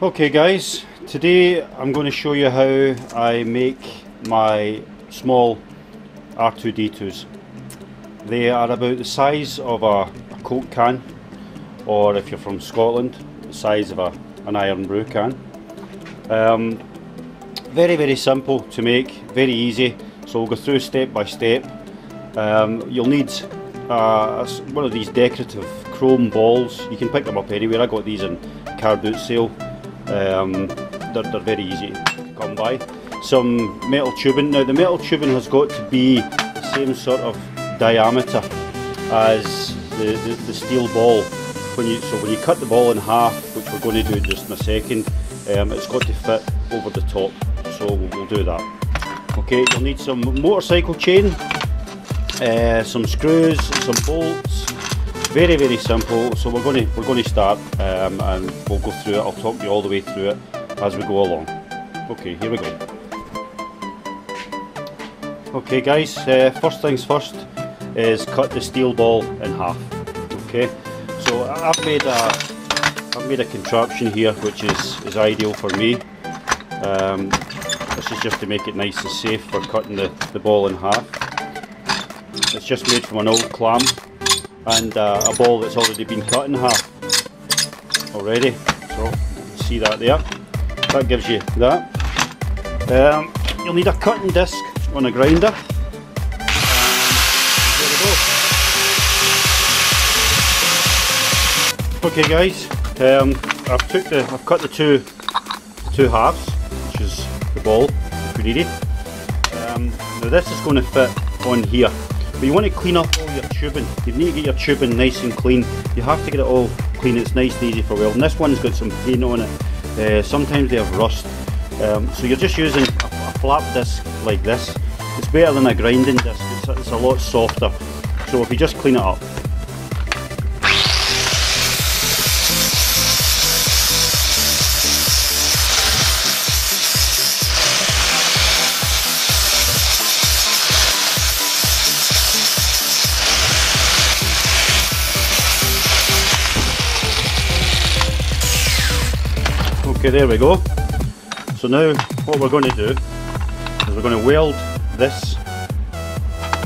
Okay guys, today I'm going to show you how I make my small R2-D2s. They are about the size of a Coke can, or if you're from Scotland, the size of an Irn-Bru can. Very simple to make, very easy, so we'll go through step by step. You'll need one of these decorative chrome balls. You can pick them up anywhere. I got these in car boot sale. They're very easy to come by. Some metal tubing. Now the metal tubing has got to be the same sort of diameter as the steel ball. When you cut the ball in half, which we're going to do just in a second, it's got to fit over the top. So we'll do that. Okay, you'll need some motorcycle chain, some screws, some bolts. Very simple. So we're going to start, and we'll go through it. I'll talk you all the way through it as we go along. Okay, here we go. Okay guys, first things first is cut the steel ball in half. Okay, so I've made a contraption here which is ideal for me. This is just to make it nice and safe for cutting the ball in half. It's just made from an old clam and a ball that's already been cut in half already. So see that there? That gives you that. You'll need a cutting disc on a grinder. There we go. Okay guys, I've cut the two halves, which is the ball if we need it. Now this is going to fit on here. But you want to clean up all your tubing. You need to get your tubing nice and clean. You have to get it all clean. It's nice and easy for welding. This one's got some paint on it. Sometimes they have rust. So you're just using a flap disc like this. It's better than a grinding disc. It's a lot softer. So if you just clean it up. Okay, there we go. So now what we're going to do is we're going to weld this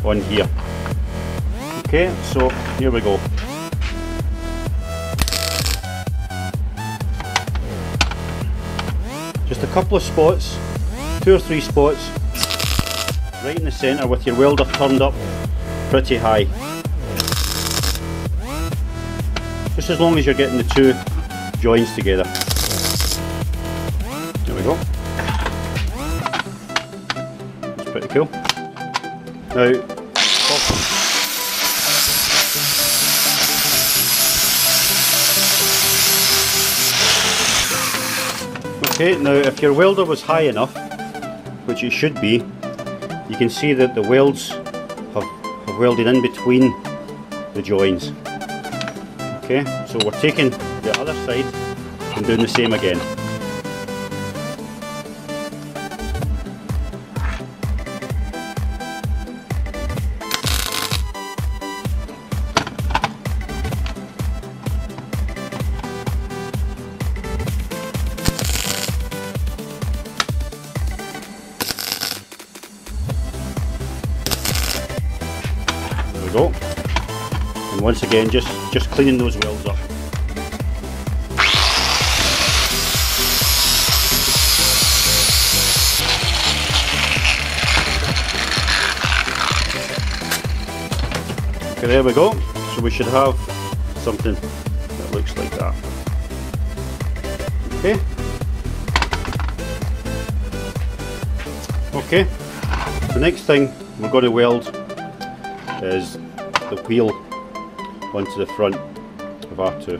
on here. Okay, so here we go. Just a couple of spots, 2 or 3 spots, right in the centre with your welder turned up pretty high. Just as long as you're getting the 2 joins together. There we go. That's pretty cool. Now, okay, now if your welder was high enough, which it should be, you can see that the welds have welded in between the joins. Okay, so we're taking the other side and doing the same again. Go. And once again, just cleaning those welds up. Okay, there we go. So we should have something that looks like that. Okay. Okay. The next thing we're going to weld is the wheel onto the front of R2.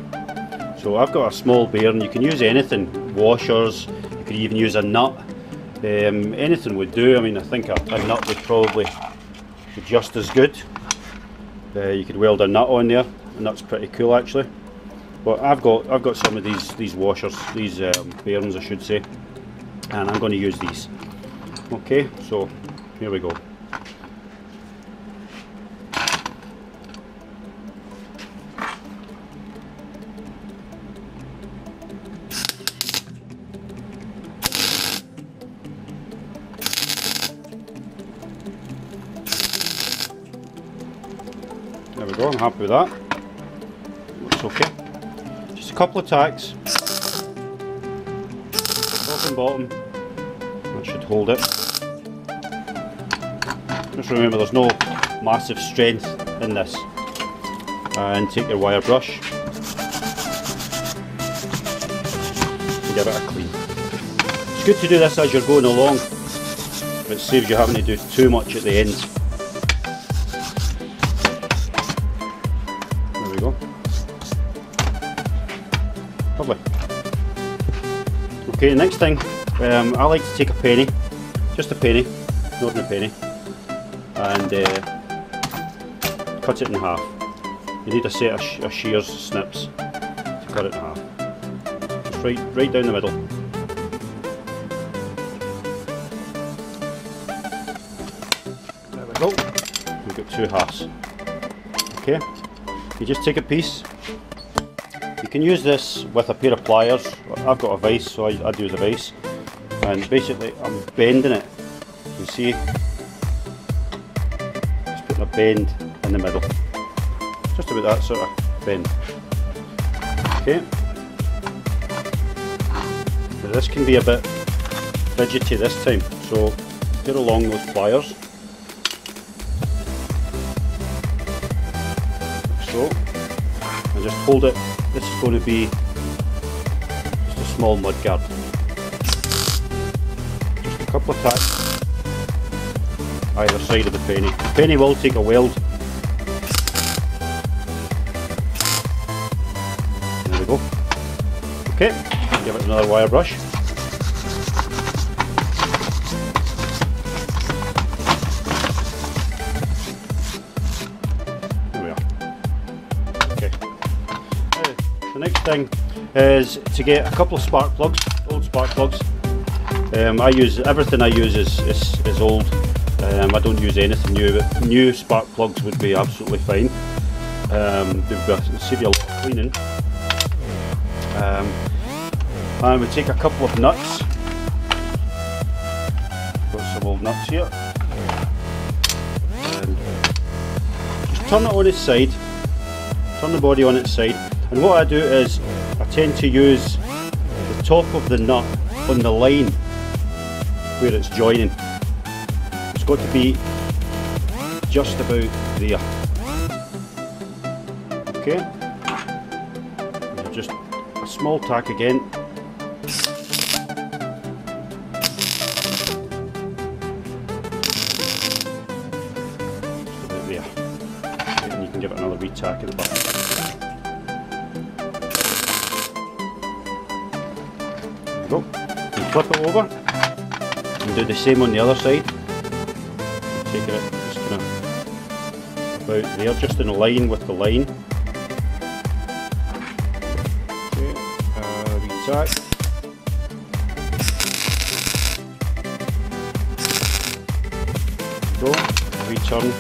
So I've got a small bearing. You can use anything, washers, you could even use a nut, anything would do. I mean, I think a nut would probably be just as good. You could weld a nut on there, and that's pretty cool actually. But I've got some of these washers, these bearings I should say, and I'm going to use these. Okay, so here we go. There we go, I'm happy with that. Looks okay. Just a couple of tacks. Top and bottom. That should hold it. Just remember there's no massive strength in this. And take your wire brush and give it a clean. It's good to do this as you're going along. It saves you having to do too much at the ends. There we go. Lovely. Okay, next thing, I like to take a penny, just a penny, an ordinary penny, and cut it in half. You need a set of shears, snips, to cut it in half. Just right down the middle. There we go. We've got two halves. Okay. You just take a piece. You can use this with a pair of pliers. I've got a vise, so I'd use a vise. And basically, I'm bending it. You see, just putting a bend in the middle. Just about that sort of bend. Okay. Now this can be a bit fidgety this time, so get along those pliers. Like so. And just hold it. This is going to be just a small mud guard. Just a couple of tacks either side of the penny. The penny will take a weld. There we go. Okay, give it another wire brush. There we are. Okay. The next thing is to get a couple of spark plugs, old spark plugs. Everything I use is old. I don't use anything new, but new spark plugs would be absolutely fine. They'll save you a lot of cleaning. And we take a couple of nuts. Got some old nuts here. And just turn it on its side. Turn the body on its side. And what I do is I tend to use the top of the nut on the line where it's joining. It's got to be just about there. Okay. And just a small tack again. Just about there. Okay, and you can give it another wee tack at the bottom. Go. And flip it over and do the same on the other side. Taking it just kind of about there, just in line with the line. Okay, wee tack. Go, return.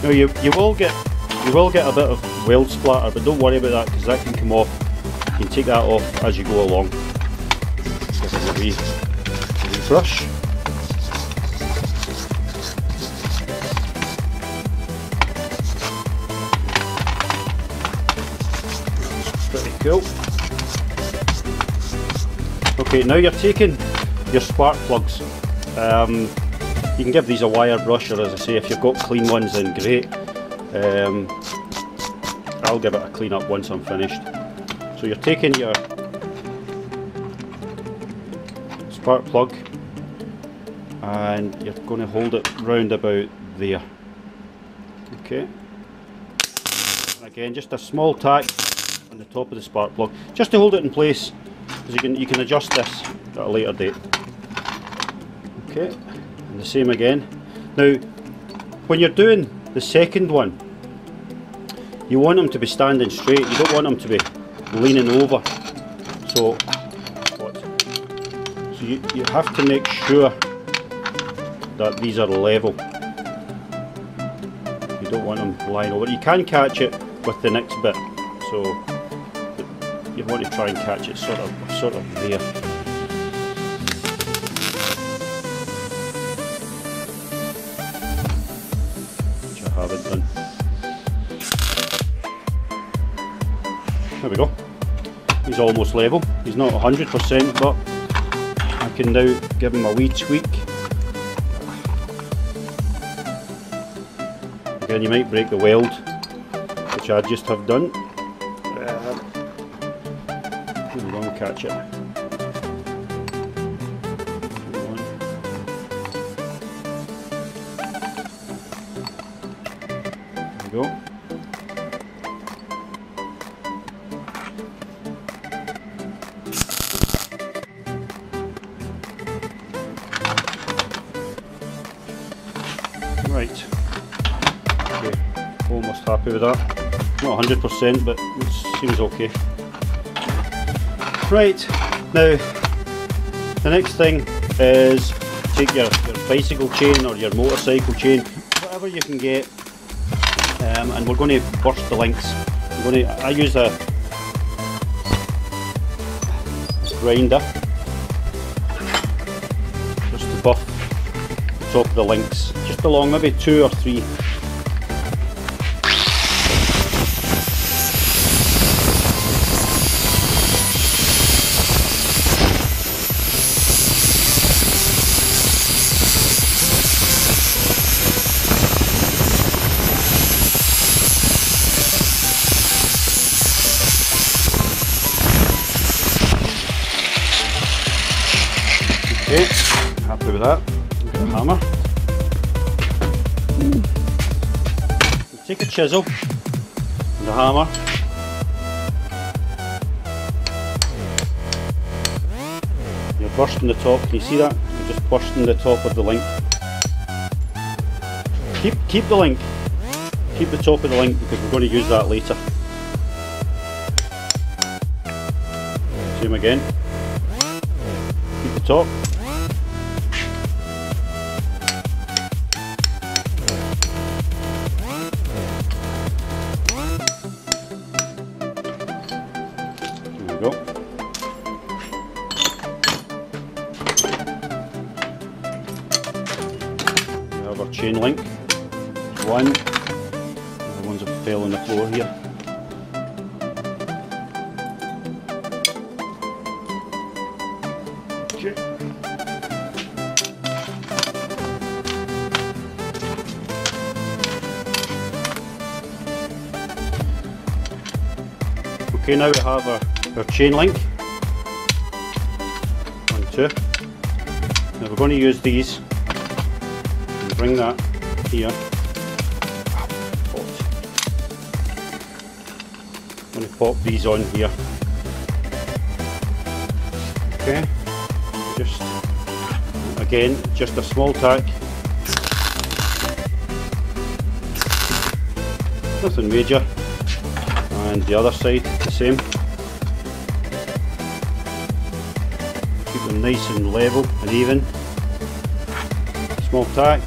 Now you will get a bit of weld splatter, but don't worry about that because that can come off. You can take that off as you go along. Give it a wee brush. Pretty cool. Okay, now you're taking your spark plugs. You can give these a wire brush, or as I say, if you've got clean ones, then great. I'll give it a clean up once I'm finished. So you're taking your spark plug and you're going to hold it round about there. Okay. And again, just a small tack on the top of the spark plug, just to hold it in place, because you can adjust this at a later date. Okay, and the same again. Now, when you're doing the second one, you want them to be standing straight. You don't want them to be leaning over. So you have to make sure that these are level. You don't want them lying over. You can catch it with the next bit, so you want to try and catch it sort of there. There we go. He's almost level. He's not 100%, but I can now give him a wee tweak. Again, you might break the weld, which I just have done. Here we go, we'll catch it. There we go. Right, okay, almost happy with that. Not 100%, but it seems okay. Right, now the next thing is take your bicycle chain or your motorcycle chain, whatever you can get, and we're going to burst the links. I use a grinder just to buff the top of the links, just along maybe 2 or 3. Okay, happy with that. Get a hammer. Take a chisel and a hammer. You're bursting the top. Can you see that? You're just bursting the top of the link. Keep the link. Keep the top of the link because we're going to use that later. Same again. Keep the top. Go. We have our chain link. One. The other ones have fell on the floor here. Okay. Okay, now we have our chain link. 1, 2. Now we're going to use these and bring that here. I'm going to pop these on here. Okay, just again, just a small tack. Nothing major. And the other side the same. Keep them nice and level and even. Small tack.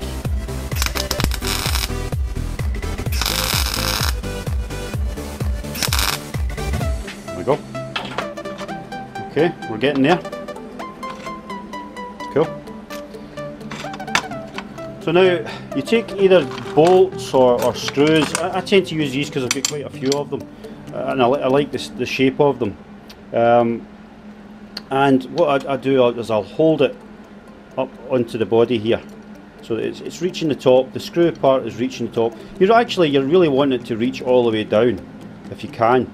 There we go. Okay, we're getting there. Cool. So now you take either bolts or screws. I tend to use these because I've got quite a few of them. And I like the shape of them. And what I do is I'll hold it up onto the body here, so it's reaching the top. The screw part is reaching the top. You really want it to reach all the way down if you can,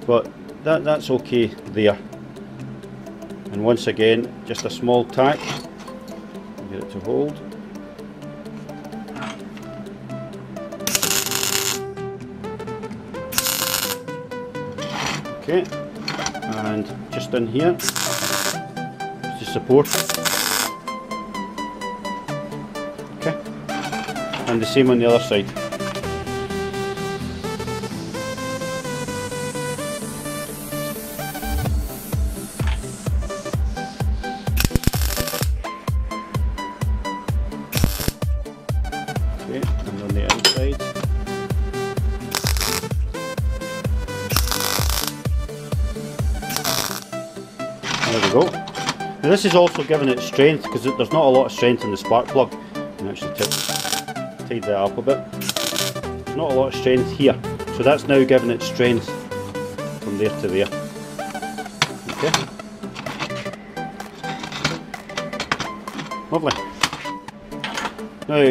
but that's okay there. And once again, just a small tack. Get it to hold. Okay, and just in here to support. Okay, and the same on the other side. Okay, and on the inside. There we go. Now this is also giving it strength because there's not a lot of strength in the spark plug. And actually tied that up a bit. There's not a lot of strength here, so that's now giving it strength from there to there. Okay. Lovely. Now,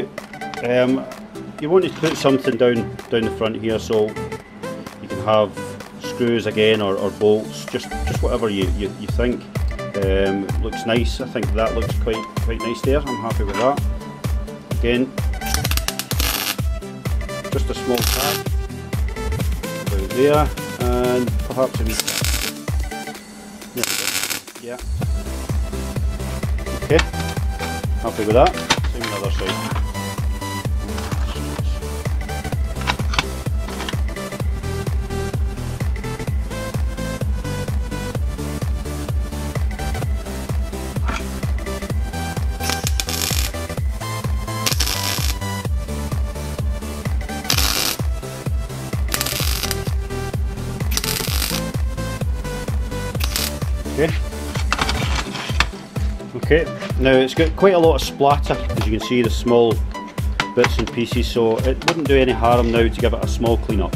you want to put something down the front here, so you can have screws again or bolts, just whatever you think. Looks nice. I think that looks quite nice there. I'm happy with that. Again, just a small tag about there, and perhaps a wee tag. There we go. Yeah. Okay. Happy with that. Same on the other side. Okay, now it's got quite a lot of splatter, as you can see, the small bits and pieces, so it wouldn't do any harm now to give it a small clean up.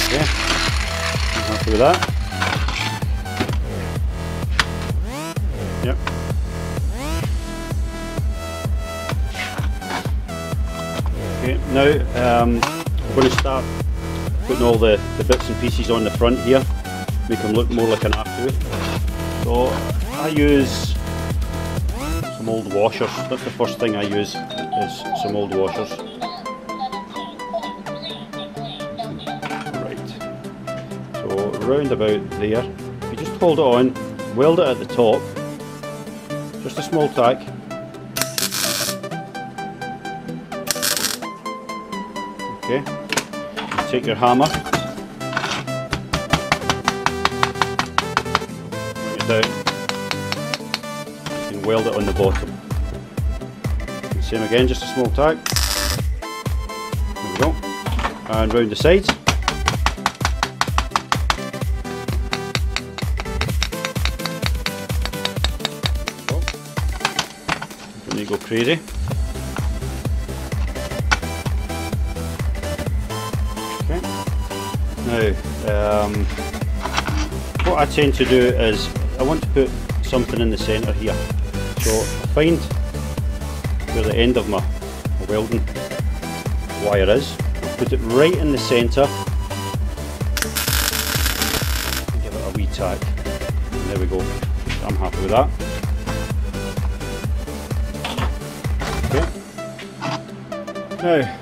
Okay, I'm happy with that. Yep. Okay, now I'm going to start putting all the bits and pieces on the front here, make them look more like an R2. So I use some old washers. That's the first thing I use, is some old washers. Right. So round about there. If you just hold it on, weld it at the top. Just a small tack. Okay, you take your hammer, bring it down, you can weld it on the bottom. Same again, just a small tack. There we go. And round the sides. Don't need to go crazy. Now, what I tend to do is I want to put something in the centre here. So I find where the end of my welding wire is, put it right in the centre, and give it a wee tag. And there we go. I'm happy with that. Okay. Now,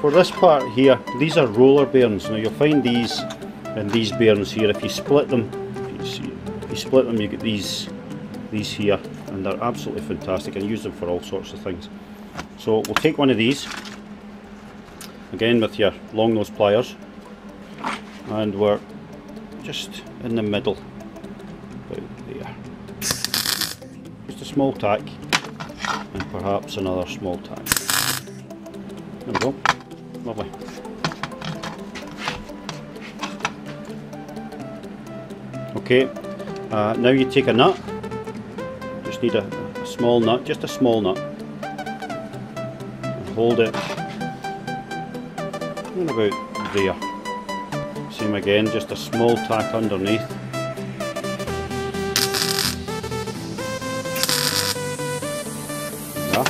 for this part here, these are roller bearings. Now you'll find these and these bearings here. If you split them, you get these here, and they're absolutely fantastic. I use them for all sorts of things. So we'll take one of these, again with your long nose pliers, and we're just in the middle, about there. Just a small tack, and perhaps another small tack. There we go. Lovely. Okay, now you take a nut. Just need a small nut, just a small nut, and hold it in about there. Same again, just a small tack underneath. Yeah.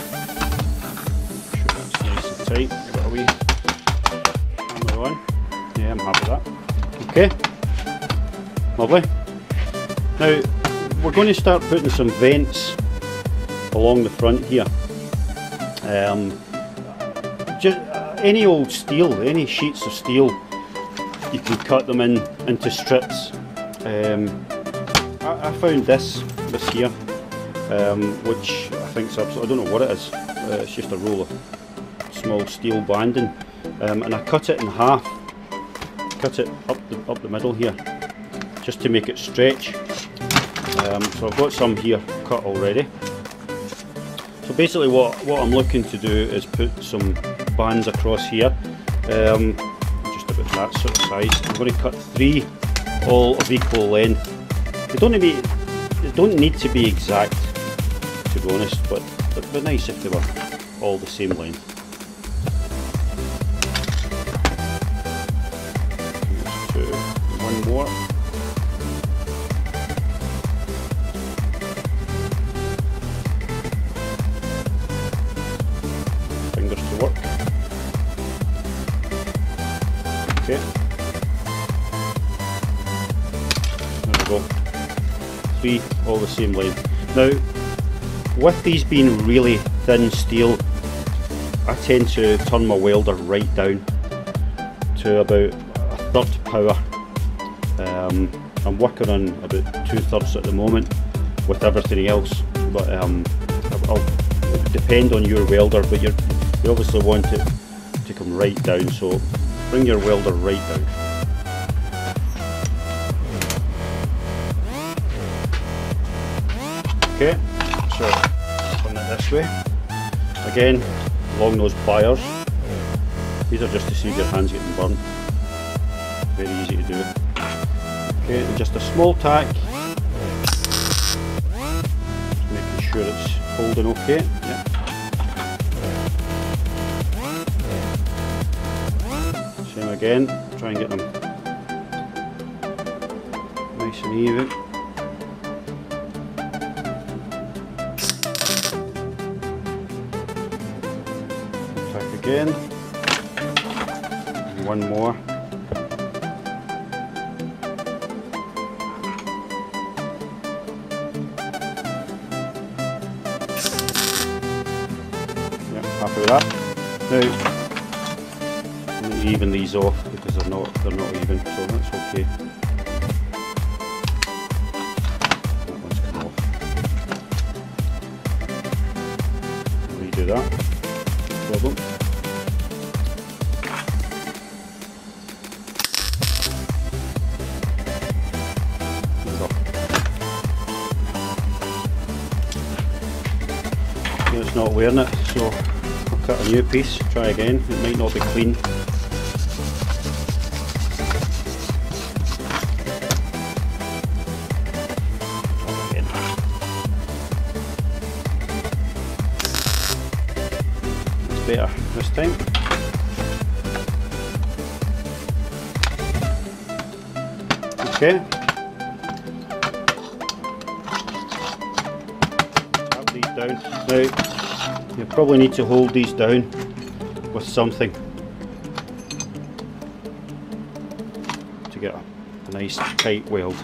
Sure that's nice and tight. Give it a wee hammer on. Yeah, I'm happy with that. Okay, lovely. Now we're going to start putting some vents along the front here. Just any old steel, any sheets of steel, you can cut them into strips. I found this here, which I think is absolutely, I don't know what it is. It's just a roll of small steel banding, and I cut it in half. Cut it up the middle here, just to make it stretch. So I've got some here cut already. So basically what I'm looking to do is put some bands across here, just about that sort of size. I'm going to cut 3 all of equal length. They don't need to be exact, to be honest, but it'd be nice if they were all the same length. One more. Fingers to work. Okay. There we go. 3 all the same length. Now, with these being really thin steel, I tend to turn my welder right down to about 1/3 power. I'm working on about 2/3 at the moment with everything else, but it'll depend on your welder, but you obviously want it to come right down, so bring your welder right down. Okay, so turn it this way. Again, along those pliers. These are just to save your hands getting burned. Very easy to do. Okay, and just a small tack. Just making sure it's holding okay. Yeah. Same again, try and get them nice and even. Tack again. And one more. Happy with that. Now, I'm going to even these off because they're not even, so that's okay. That one's come off. Redo that. No problem. There we go. It's not wearing it, so cut a new piece, try again, it might not be clean. Try again. It's better this time. Okay. Tap these down. Now, you probably need to hold these down with something to get a nice tight weld.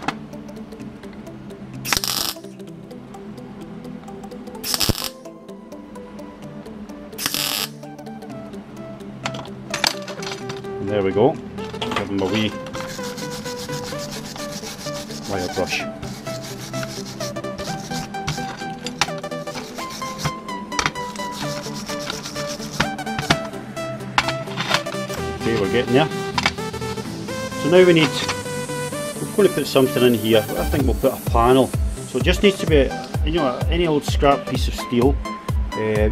And there we go. Give them a wee wire brush. Okay, we're getting there. So now we're going to put something in here. I think we'll put a panel. So it just needs to be, you know, any old scrap piece of steel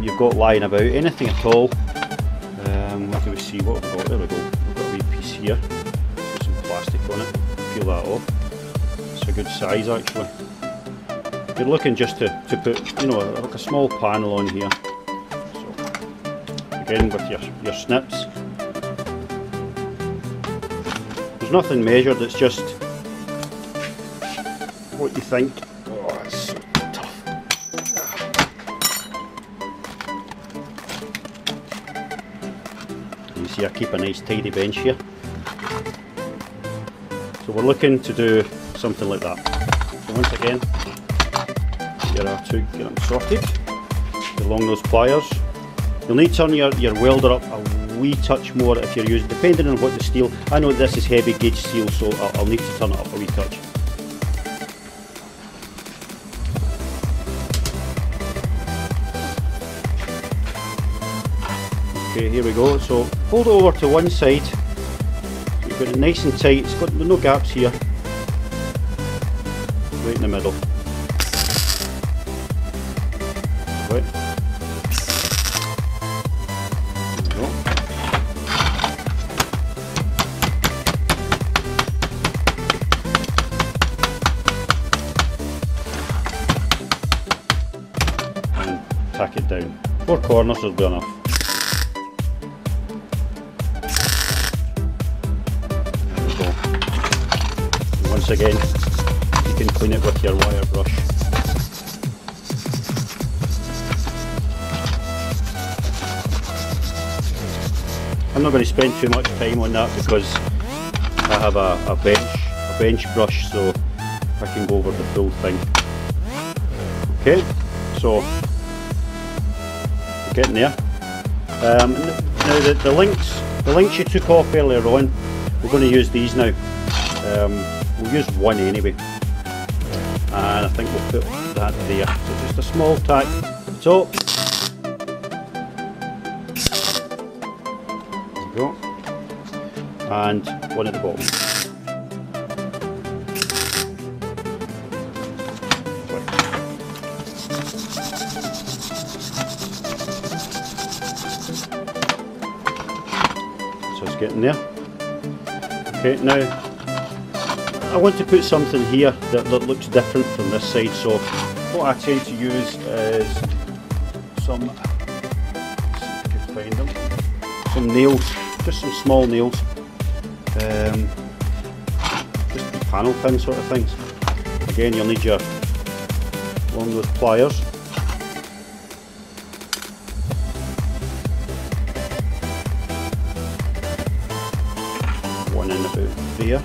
you've got lying about, anything at all. What do we see? What have we got? There we go. We've got a wee piece here. Put some plastic on it. Peel that off. It's a good size actually. You're looking just to put, you know, like a small panel on here. So again with your snips. There's nothing measured, it's just what you think. Oh, it's so tough. You see I keep a nice tidy bench here. So we're looking to do something like that. So once again, here are two, get them sorted along those pliers. You'll need to turn your welder up a wee touch more if you're using, depending on what the steel. I know this is heavy gauge steel, so I'll need to turn it up a wee touch. Okay, here we go. So hold it over to one side. So you've got it nice and tight. It's got no gaps here. Right in the middle. Right. There we go. tack it down. 4 corners will be enough. There we go. And once again, you can clean it with your wire brush. I'm not going to spend too much time on that because I have a bench brush, so I can go over the full thing. Okay, so we're getting there. Now the links you took off earlier on, we're going to use these now. We'll use one anyway, and I think we'll put that there. So just a small tack at the top. There we go, and one at the bottom. So it's getting there. Okay, now I want to put something here that looks different from this side, so what I tend to use is some, let's see if I can find them, some nails, just some small nails, just panel pin sort of things. Again, you'll need your one of those pliers. One in about there.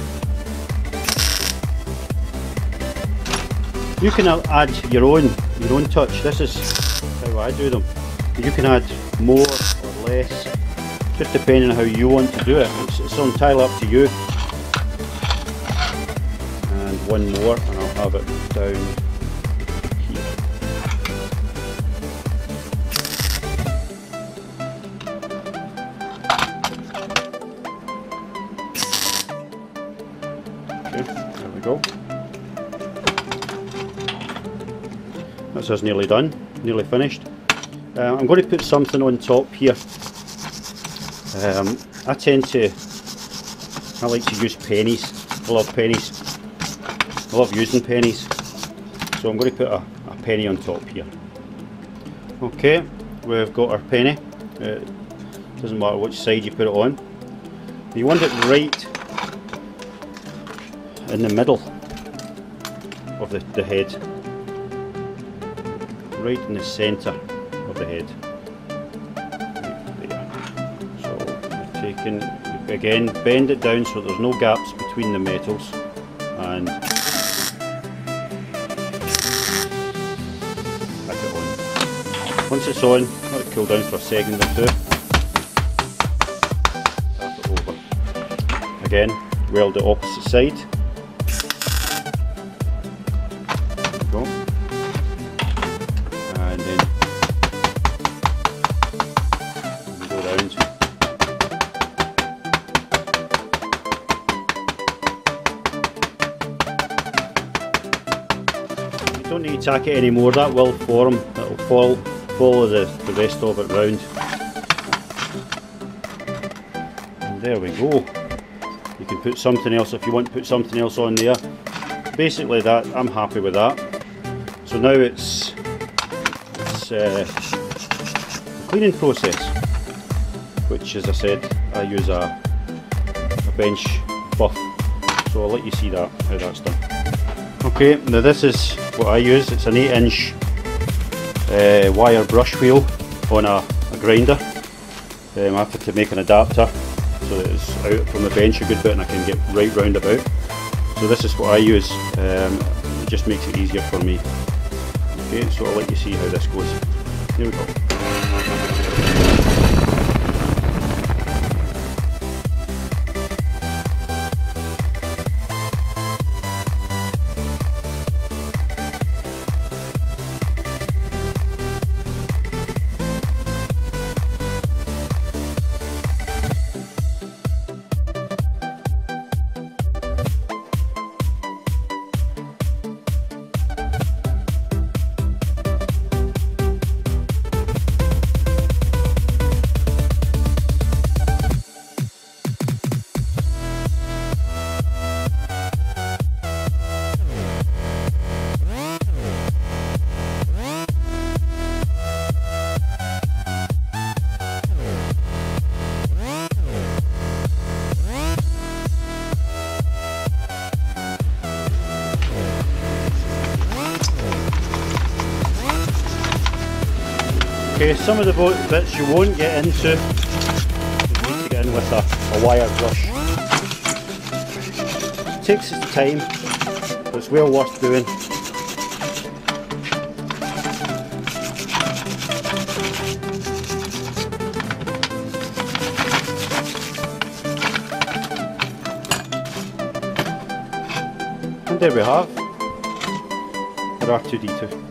You can add your own touch. This is how I do them. You can add more or less, just depending on how you want to do it. It's entirely up to you. And one more, and I'll have it down here. Okay, there we go. That's us nearly done, nearly finished. I'm going to put something on top here. I like to use pennies. I love pennies. I love using pennies. So I'm going to put a penny on top here. Okay, we've got our penny. It doesn't matter which side you put it on. You want it right in the middle of the head. Right in the centre of the head. Right there. So we're taking, again, bend it down so there's no gaps between the metals, and tack it on. Once it's on, let it cool down for a second or two. Tap it over. Again, weld the opposite side. There we go. And then go round. You don't need to tack it anymore, that will form, it will follow the rest of it round. And there we go. You can put something else if you want to put something else on there. Basically that, I'm happy with that. So now it's the cleaning process, which, as I said, I use a bench buff, so I'll let you see that, how that's done. Okay, now this is what I use. It's an 8-inch wire brush wheel on a grinder. I have to make an adapter so that it's out from the bench a good bit and I can get right round about. So this is what I use. It just makes it easier for me. Okay, so I'll let you see how this goes. Here we go. Okay, some of the bits you won't get into, you need to get in with a wire brush. It takes its time, but it's well worth doing. And there we have our R2-D2.